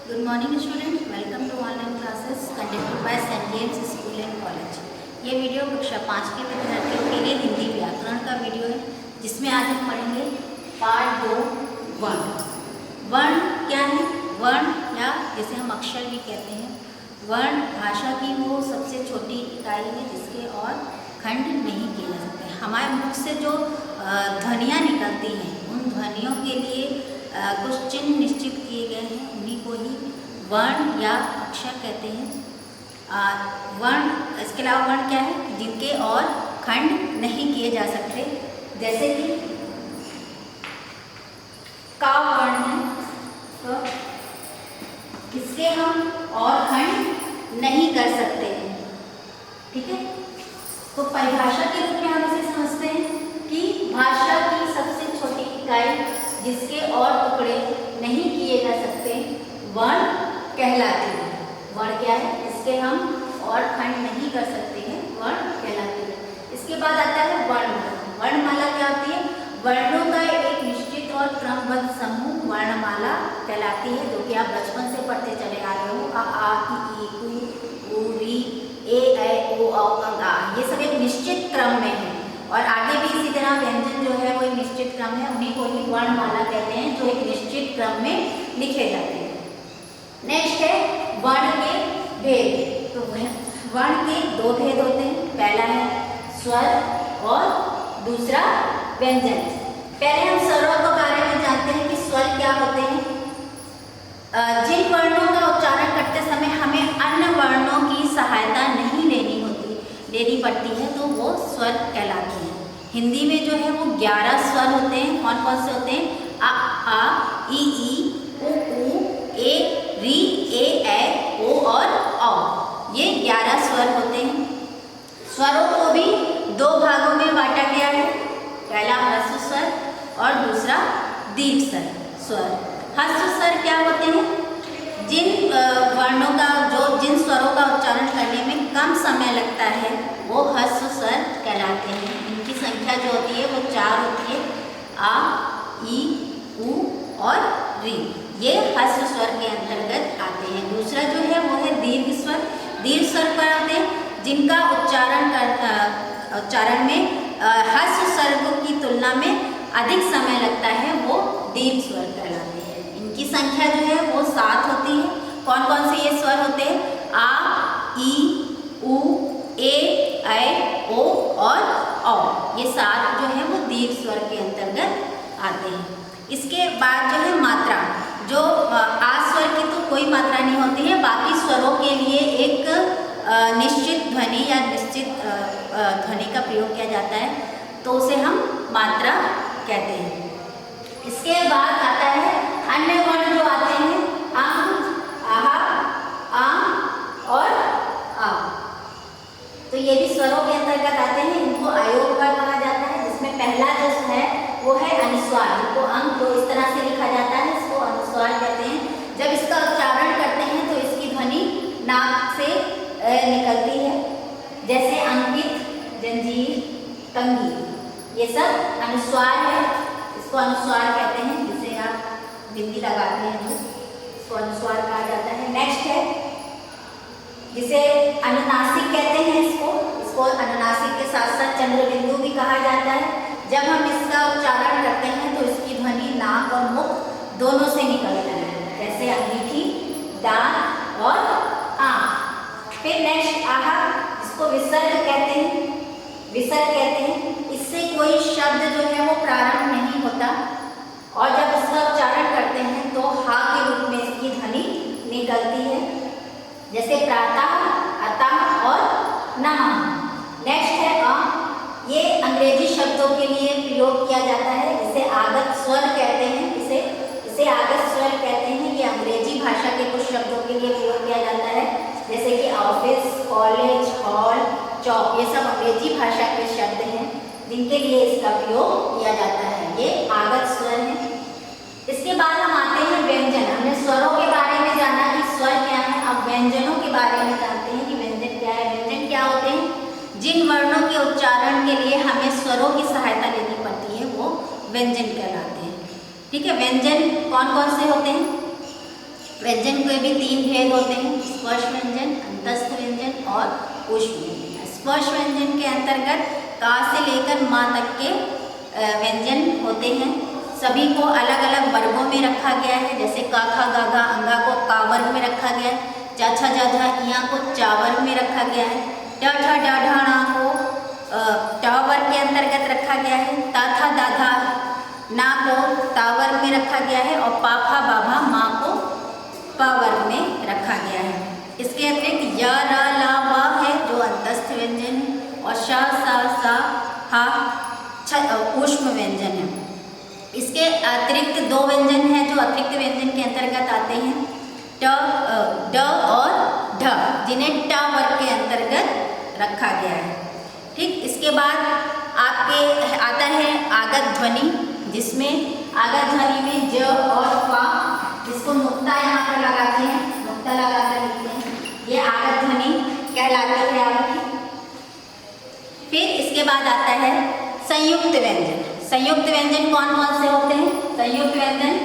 Good morning students, welcome to online classes conducted by St. James School and College। ये video कक्षा 5 के विद्यार्थियों के लिए हिंदी व्याकरण का वीडियो है, जिसमें आज हम पढ़ेंगे पार्ट 2 वर्ण। वर्ण क्या है? वर्ण या जैसे हम अक्षर भी कहते हैं, वर्ण भाषा की वो सबसे छोटी इकाई है जिसके और खंड नहीं किए जा सकते। हमारे मुख से जो ध्वनियाँ निकलती हैं, उन ध्वनियों के लिए कुछ चिन्ह निश्चित किए गए हैं, उन्हीं को ही वर्ण या अक्षर कहते हैं। वर्ण, इसके अलावा वर्ण क्या है? जिनके और खंड नहीं किए जा सकते, जैसे कि का वर्ण है, तो इसके हम और खंड नहीं कर सकते हैं। ठीक है, तो परिभाषा के रूप में हम इसे समझते हैं कि भाषा की सबसे छोटी इकाई जिसके और टुकड़े नहीं किए जा सकते वर्ण कहलाते हैं। वर्ण क्या है? इसके हम और खंड नहीं कर सकते हैं, वर्ण कहलाते हैं। इसके बाद आता है वर्णमाला। वर्णमाला क्या होती है? वर्णों का एक निश्चित और क्रमबद्ध समूह वर्णमाला कहलाती है, जो कि आप बचपन से पढ़ते चले आ रहे हो। आ इ उ री ए ऐ ओ औ आ, ये सब एक निश्चित क्रम में है और आगे भी इसी तरह व्यंजन जो है वो एक निश्चित क्रम है, उन्हीं को ही वर्णमाला कहते हैं, जो एक निश्चित क्रम में लिखे जाते हैं। नेक्स्ट है वर्ण के भेद। तो वर्ण के दो भेद होते हैं, पहला है स्वर और दूसरा व्यंजन। पहले हम स्वरों के बारे में जानते हैं कि स्वर क्या होते हैं। जिन वर्णों का उच्चारण करते समय हमें अन्य वर्णों की सहायता नहीं लेनी पड़ती है, तो वो स्वर कहलाते हैं। हिंदी में जो है वो 11 स्वर होते हैं। कौन कौन से होते हैं? आ इ उ ए री ए ऐ ओ और औ, ये 11 स्वर होते हैं। स्वरों को भी दो भागों में बांटा गया है, पहला ह्रस्व स्वर और दूसरा दीर्घ स्वर। ह्रस्व स्वर क्या होते हैं? जिन वर्णों का जिन स्वरों का उच्चारण करने में कम समय लगता है वो ह्रस्व स्वर कहलाते हैं। इनकी संख्या जो होती है वो 4 होती है, आ इ उ और री, ये ह्रस्व स्वर के अंतर्गत आते हैं। दूसरा जो है वो है दीर्घ स्वर। दीर्घ स्वर पर आते हैं जिनका उच्चारण में ह्रस्व स्वर की तुलना में अधिक समय लगता है, वो दीर्घ स्वर कहलाते हैं। इनकी संख्या जो है वो 7 होती है। कौन कौन से ये स्वर होते हैं? आ इ उ ए ऐ ओ और औ, ये 7 जो है वो दीर्घ स्वर के अंतर्गत आते हैं। इसके बाद जो है मात्रा, जो आ स्वर की तो कोई मात्रा नहीं होती है, बाकी स्वरों के लिए एक निश्चित ध्वनि या निश्चित ध्वनि का प्रयोग किया जाता है, तो उसे हम मात्रा कहते हैं। इसके बाद आता है अन्य वर्ण जो आते हैं, अंग, आहा, आम और आ, तो ये भी स्वरों के अंतर्गत आते हैं। इनको आयोगकार कहा जाता है, जिसमें पहला जो है वो है अनुस्वार, जिसको अंग तो इस तरह से लिखा जाता है, इसको अनुस्वार कहते हैं। जब इसका उच्चारण करते हैं तो इसकी ध्वनि नाक से निकलती है, जैसे अंकित, जंजीर, कंगी, ये सब अनुस्वार है, इसको अनुस्वार कहते हैं। जिसे आप बिंदी लगाते हैं तो इसको अनुस्वार कहा जाता है। नेक्स्ट है जिसे अनुनासिक कहते हैं, इसको अनुनासिक के साथ साथ चंद्र बिंदु भी कहा जाता है। जब हम इसका उच्चारण करते हैं तो इसकी ध्वनि नाक और मुख दोनों से निकलती है, जैसे अंगीठी, दांत और आंख। फिर नेक्स्ट आहा, इसको विसर्ग कहते हैं, विसर्ग कहते हैं। इससे कोई शब्द जो है वो प्रारंभ नहीं होता और जब इसका उच्चारण करते हैं तो हा के रूप में इसकी ध्वनि निकलती है, जैसे प्रातः, अतः और नमः। नेक्स्ट है अ, ये अंग्रेजी शब्दों के लिए प्रयोग किया जाता है, इसे आगत स्वर कहते हैं। इसे आगत स्वर कहते हैं। ये अंग्रेजी भाषा के कुछ शब्दों के लिए प्रयोग किया जाता है, जैसे कि ऑफिस, कॉलेज, हॉल, चौक, ये सब अंग्रेजी भाषा के शब्द हैं जिनके लिए इसका प्रयोग किया जाता है। ये आगत स्वर है। इसके बाद हम आते हैं व्यंजन। हमने स्वरों के बारे में जाना कि स्वर क्या है, अब व्यंजनों के बारे में जानते हैं कि व्यंजन क्या है। व्यंजन क्या होते हैं? जिन वर्णों के उच्चारण के लिए हमें स्वरों की सहायता लेनी पड़ती है वो व्यंजन कहलाते हैं। ठीक है, व्यंजन कौन कौन से होते हैं? व्यंजन के भी 3 भेद होते हैं, स्पर्श व्यंजन, अंतस्थ व्यंजन और ऊष्म व्यंजन। स्पर्श व्यंजन के अंतर्गत का से लेकर माँ तक के व्यंजन होते हैं। सभी को अलग अलग वर्गों में रखा गया है, जैसे का खा गा घा अंगा को का वर्ग में रखा गया है, जा छा जा झा इया को चा वर्ग में रखा गया है, ट ठा डा ढा णा को ट वर्ग के अंतर्गत रखा गया है, ता था दा धा ना को ता वर्ग में रखा गया है और पा फा बा भा मा को प वर्ग में रखा गया है। इसके अतिरिक्त य र ला व है जो अंतस्थ व्यंजन है और श सा सा हा ऊष्म व्यंजन है। इसके अतिरिक्त 2 व्यंजन हैं जो अतिरिक्त व्यंजन के अंतर्गत आते हैं, ट ड और ढ, जिन्हें ट वर्ग के अंतर्गत रखा गया है। ठीक, इसके बाद आपके आता है आगत ध्वनि, जिसमें आगत ध्वनि में ज और फ, जिसको नुक्ता यहाँ पर लगाते हैं, नुक्ता लगाकर लिखते हैं, ये आगत ध्वनि कहलाती है आपकी। फिर इसके बाद आता है संयुक्त व्यंजन। संयुक्त व्यंजन कौन कौन से होते हैं? संयुक्त व्यंजन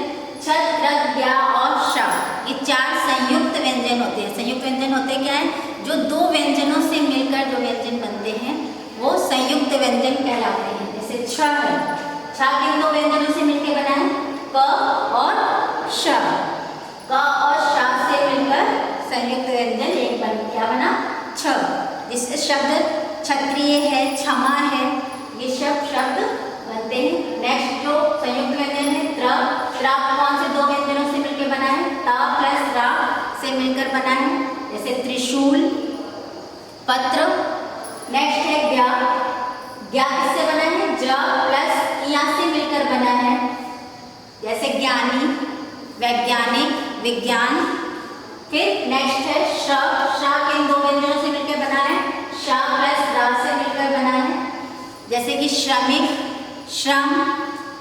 छ, त्र, ज्ञा और श, ये 4 संयुक्त व्यंजन होते हैं। संयुक्त व्यंजन होते क्या है? जो 2 व्यंजनों से मिलकर जो व्यंजन बनते हैं वो संयुक्त व्यंजन कहलाते हैं। जैसे छ है, छ किन 2 व्यंजनों से मिलकर बना है? क और श, क और श से मिलकर संयुक्त व्यंजन एक बन क्या बना? छ। इस शब्द क्षत्रिय है, क्षमा है, ये सब शब्द बनते हैं। नेक्स्ट जो संयुक्त व्यंजन है त्र, त्र कौन से 2 व्यंजनों से मिलकर बना है? ता प्लस रा से मिलकर बना है, जैसे त्रिशूल, पत्र। नेक्स्ट है ज्ञा, ज्ञा किससे बना है? ज प्लस इया से मिलकर बना है, जैसे ज्ञानी, वैज्ञानिक, विज्ञान। फिर नेक्स्ट है श, श किन 2 व्यंजनों से मिलकर बना है? श प्लस रा से मिलकर बना है, जैसे कि श्रमिक, श्रम,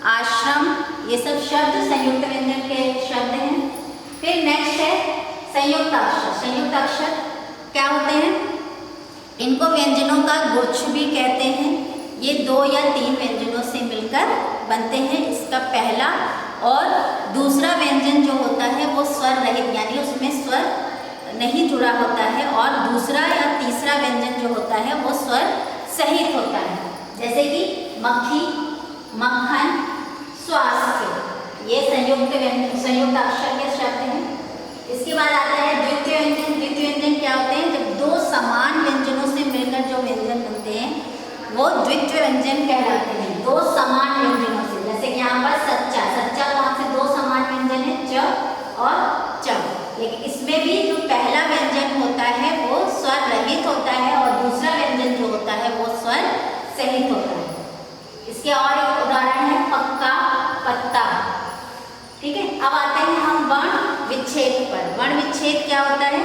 आश्रम, ये सब शब्द संयुक्त व्यंजन के शब्द हैं। फिर नेक्स्ट है संयुक्त अक्षर। संयुक्त अक्षर क्या होते हैं? इनको व्यंजनों का गुच्छ भी कहते हैं। ये 2 या 3 व्यंजनों से मिलकर बनते हैं। इसका पहला और दूसरा व्यंजन जो होता है वो स्वर रहित, यानी उसमें स्वर नहीं जुड़ा होता है, और दूसरा या तीसरा व्यंजन जो होता है वो स्वर सहित होता है, जैसे कि मक्खी, मक्खन, स्वास्थ्य, ये संयुक्त अक्षर के शब्द हैं। इसके बाद आता है द्वितीय व्यंजन। द्वितीय व्यंजन क्या होते हैं? जब 2 समान व्यंजनों से मिलकर जो व्यंजन बनते हैं वो द्वितीय व्यंजन कहलाते हैं। 2 समान व्यंजनों से, जैसे कि यहाँ पर सच्चा, सच्चा कौन से 2 समान व्यंजन है? च और च। लेकिन इसमें भी जो पहला व्यंजन होता है वो स्वर रहित होता है और दूसरा व्यंजन जो होता है वो स्वर सहित होता है। इसके और एक उदाहरण है पक्का, पत्ता। ठीक है, अब आते हैं हम वर्ण विच्छेद पर। वर्ण विच्छेद क्या होता है?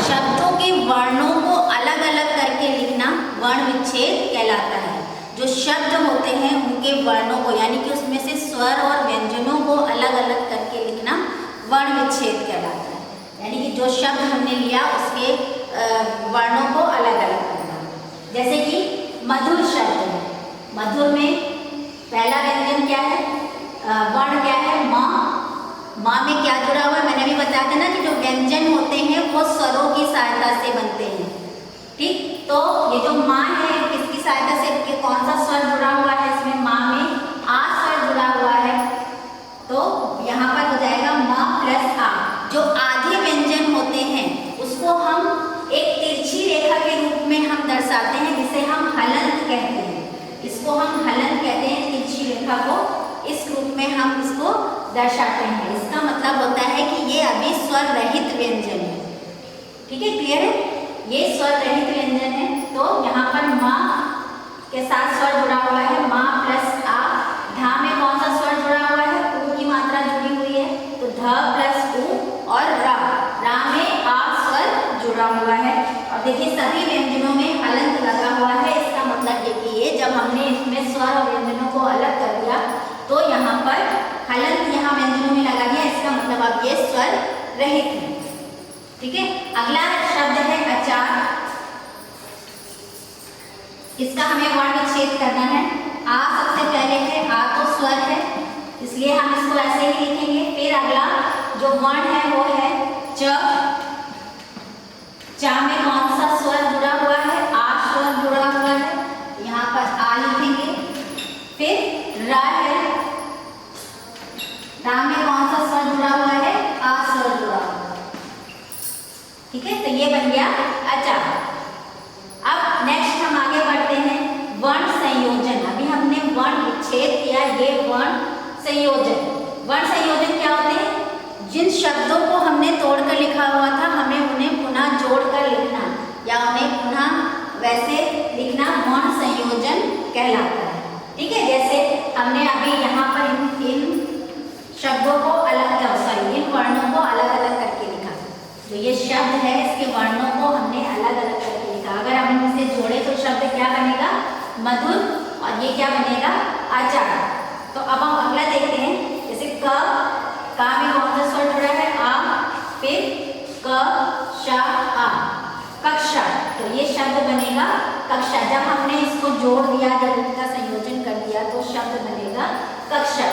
शब्दों के वर्णों को अलग अलग करके लिखना वर्ण विच्छेद कहलाता है। जो शब्द होते हैं उनके वर्णों को, यानी कि उसमें से स्वर और व्यंजनों को अलग अलग करके लिखना वर्ण विच्छेद कहलाता है। यानी कि जो शब्द हमने लिया उसके वर्णों को अलग अलग करना। जैसे कि मधुर शब्द है, मधुर में पहला व्यंजन क्या है? वर्ण क्या है? माँ। माँ में क्या जुड़ा हुआ है? मैंने भी बताया था ना कि जो व्यंजन होते हैं वो स्वरों की सहायता से बनते हैं। ठीक, तो ये जो माँ है किसकी सहायता से, कौन सा स्वर जुड़ा हुआ है इसमें? माँ में आ स्वर जुड़ा हुआ है, तो यहाँ पर हो जाएगा माँ प्लस आ। जो आधे व्यंजन होते हैं उसको हम एक तिरछी रेखा के रूप में हम दर्शाते हैं, जिसे हम हलंत कहते हैं। इसको हम हलंत कहते हैं, तिरछी रेखा को इस रूप में हम इसको दर्शाते हैं। इसका मतलब होता है कि ये अभी स्वर रहित व्यंजन है। ठीक है, क्लियर है? ये स्वर रहित व्यंजन है, तो यहाँ पर माँ के साथ स्वर जुड़ा हुआ है, माँ प्लस आ। धा में कौन सा स्वर जुड़ा हुआ है? ऊ की मात्रा जुड़ी हुई है, तो ध प्लस ऊ। और रा, रा में आ स्वर जुड़ा हुआ है। और देखिए सभी व्यंजनों में हलंत लगा हुआ है। इसका मतलब ये कि ये जब हमने इसमें स्वर और व्यंजनों को अलग कर दिया तो यहाँ पर हलंत यहाँ व्यंजनों में लगा दिया। इसका मतलब अब ये स्वर रहित है। ठीक है, अगला शब्द है अचार। इसका हमें वर्ण विच्छेद करना है। आ सबसे पहले है, आ तो स्वर है इसलिए हम इसको ऐसे ही लिखेंगे। फिर अगला जो वर्ण है वो है च। चा में कौन सा स्वर जुड़ा हुआ है? आ स्वर जुड़ा हुआ है, यहाँ पर आ लिखेंगे। फिर रा है, रा में कौन सा स्वर जुड़ा हुआ है? आ स्वर जुड़ा हुआ है। ठीक है, तो ये बन गया अचा। अब नेक्स्ट हम आगे बढ़ते हैं वर्ण संयोजन। अभी हमने वर्ण विच्छेद किया, ये वर्ण संयोजन। वर्ण संयोजन क्या होते हैं? जिन शब्दों को हमने तोड़कर लिखा हुआ था, हमें उन्हें पुनः जोड़कर लिखना या उन्हें पुनः वैसे लिखना वर्ण संयोजन कहलाता है। ठीक है, जैसे हमने अभी यहाँ पर इन शब्दों को इन वर्णों को अलग अलग करके लिखा। जो ये शब्द है इसके वर्णों को हमने अलग अलग करके लिखा। अगर हम इसे जोड़े तो शब्द क्या बनेगा? मधुर, और ये क्या बनेगा? आचार। तो अब हम अगला देखते हैं, जैसे का में कौन सा स्वर जुड़ा है? आ। फिर क श आ, कक्षा। तो ये शब्द बनेगा कक्षा। जब हमने इसको जोड़ दिया, जब इनका संयोजन कर दिया तो शब्द बनेगा कक्षा।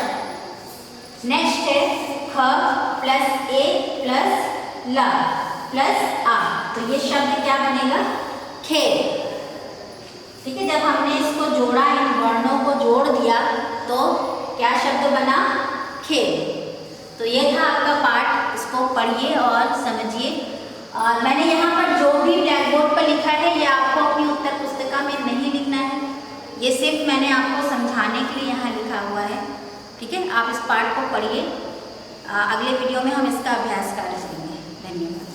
नेक्स्ट है ख प्लस ए प्लस ल प्लस आ, तो ये शब्द क्या बनेगा? खेल। ठीक है, जब हमने इसको जोड़ा, इन वर्णों को जोड़ दिया तो क्या शब्द बना? खेल। तो ये था आपका पाठ, इसको पढ़िए और समझिए। और मैंने यहाँ पर जो भी ब्लैक बोर्ड पर लिखा है ये आपको अपनी उत्तर पुस्तिका में नहीं लिखना है, ये सिर्फ मैंने आपको समझाने के लिए यहाँ लिखा हुआ है। ठीक है, आप इस पाठ को पढ़िए। अगले वीडियो में हम इसका अभ्यास करेंगे। धन्यवाद।